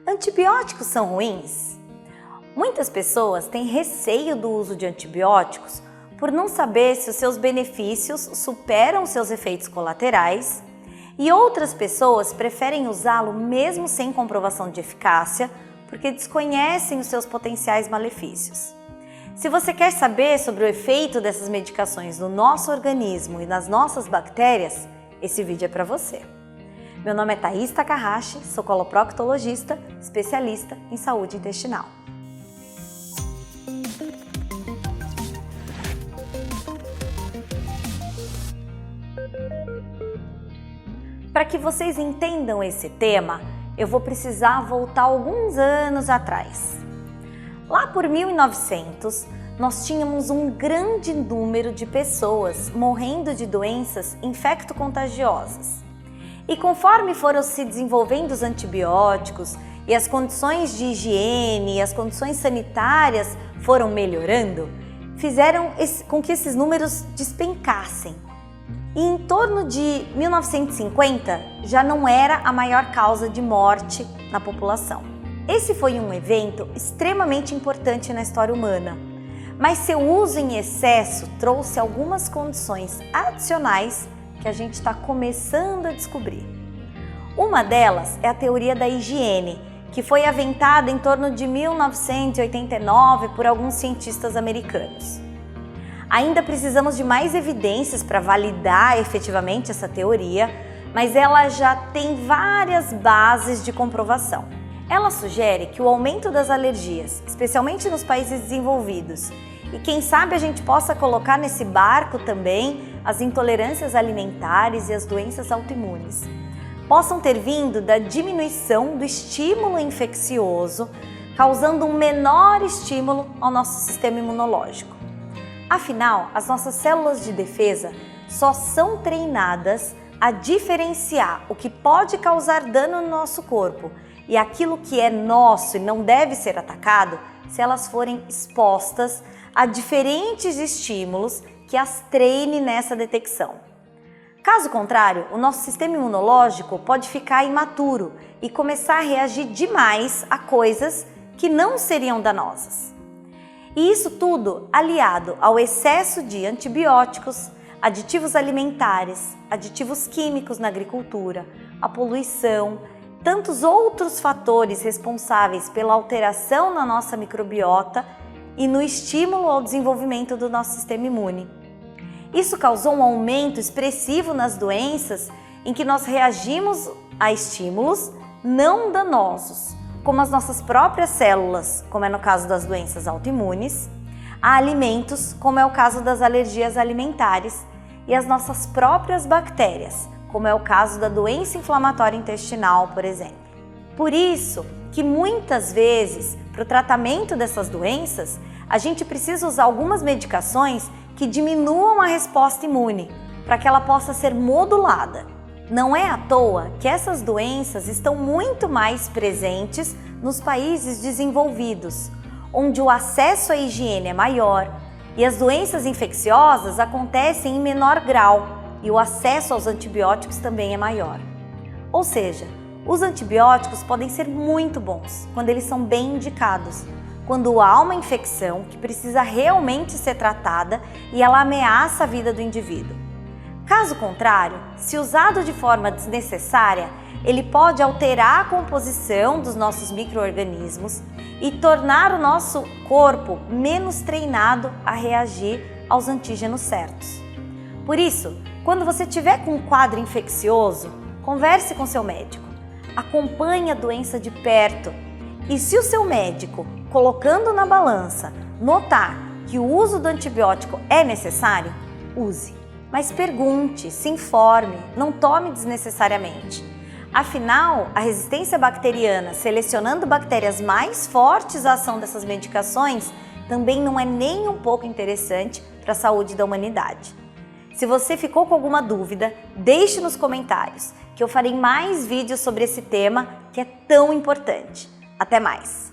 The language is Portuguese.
Antibióticos são ruins? Muitas pessoas têm receio do uso de antibióticos por não saber se os seus benefícios superam seus efeitos colaterais, e outras pessoas preferem usá-lo mesmo sem comprovação de eficácia porque desconhecem os seus potenciais malefícios. Se você quer saber sobre o efeito dessas medicações no nosso organismo e nas nossas bactérias, esse vídeo é para você. Meu nome é Thaís Takahashi, sou coloproctologista, especialista em saúde intestinal. Para que vocês entendam esse tema, eu vou precisar voltar alguns anos atrás. Lá por 1900, nós tínhamos um grande número de pessoas morrendo de doenças infecto-contagiosas. E conforme foram se desenvolvendo os antibióticos e as condições de higiene e as condições sanitárias foram melhorando, fizeram com que esses números despencassem. E em torno de 1950 já não era a maior causa de morte na população. Esse foi um evento extremamente importante na história humana, mas seu uso em excesso trouxe algumas condições adicionais que a gente está começando a descobrir. Uma delas é a teoria da higiene, que foi aventada em torno de 1989 por alguns cientistas americanos. Ainda precisamos de mais evidências para validar efetivamente essa teoria, mas ela já tem várias bases de comprovação. Ela sugere que o aumento das alergias, especialmente nos países desenvolvidos, e quem sabe a gente possa colocar nesse barco também as intolerâncias alimentares e as doenças autoimunes, possam ter vindo da diminuição do estímulo infeccioso, causando um menor estímulo ao nosso sistema imunológico. Afinal, as nossas células de defesa só são treinadas a diferenciar o que pode causar dano no nosso corpo e aquilo que é nosso e não deve ser atacado se elas forem expostas a diferentes estímulos que as treine nessa detecção. Caso contrário, o nosso sistema imunológico pode ficar imaturo e começar a reagir demais a coisas que não seriam danosas. E isso tudo aliado ao excesso de antibióticos, aditivos alimentares, aditivos químicos na agricultura, a poluição, tantos outros fatores responsáveis pela alteração na nossa microbiota e no estímulo ao desenvolvimento do nosso sistema imune. Isso causou um aumento expressivo nas doenças em que nós reagimos a estímulos não danosos, como as nossas próprias células, como é no caso das doenças autoimunes, a alimentos, como é o caso das alergias alimentares, e as nossas próprias bactérias, como é o caso da doença inflamatória intestinal, por exemplo. Por isso que muitas vezes, para o tratamento dessas doenças, a gente precisa usar algumas medicações que diminuam a resposta imune, para que ela possa ser modulada. Não é à toa que essas doenças estão muito mais presentes nos países desenvolvidos, onde o acesso à higiene é maior e as doenças infecciosas acontecem em menor grau e o acesso aos antibióticos também é maior. Ou seja, os antibióticos podem ser muito bons quando eles são bem indicados, quando há uma infecção que precisa realmente ser tratada e ela ameaça a vida do indivíduo. Caso contrário, se usado de forma desnecessária, ele pode alterar a composição dos nossos micro-organismos e tornar o nosso corpo menos treinado a reagir aos antígenos certos. Por isso, quando você tiver com um quadro infeccioso, converse com seu médico, acompanhe a doença de perto e se o seu médico, colocando na balança, notar que o uso do antibiótico é necessário, use. Mas pergunte, se informe, não tome desnecessariamente. Afinal, a resistência bacteriana, selecionando bactérias mais fortes à ação dessas medicações, também não é nem um pouco interessante para a saúde da humanidade. Se você ficou com alguma dúvida, deixe nos comentários, que eu farei mais vídeos sobre esse tema que é tão importante. Até mais!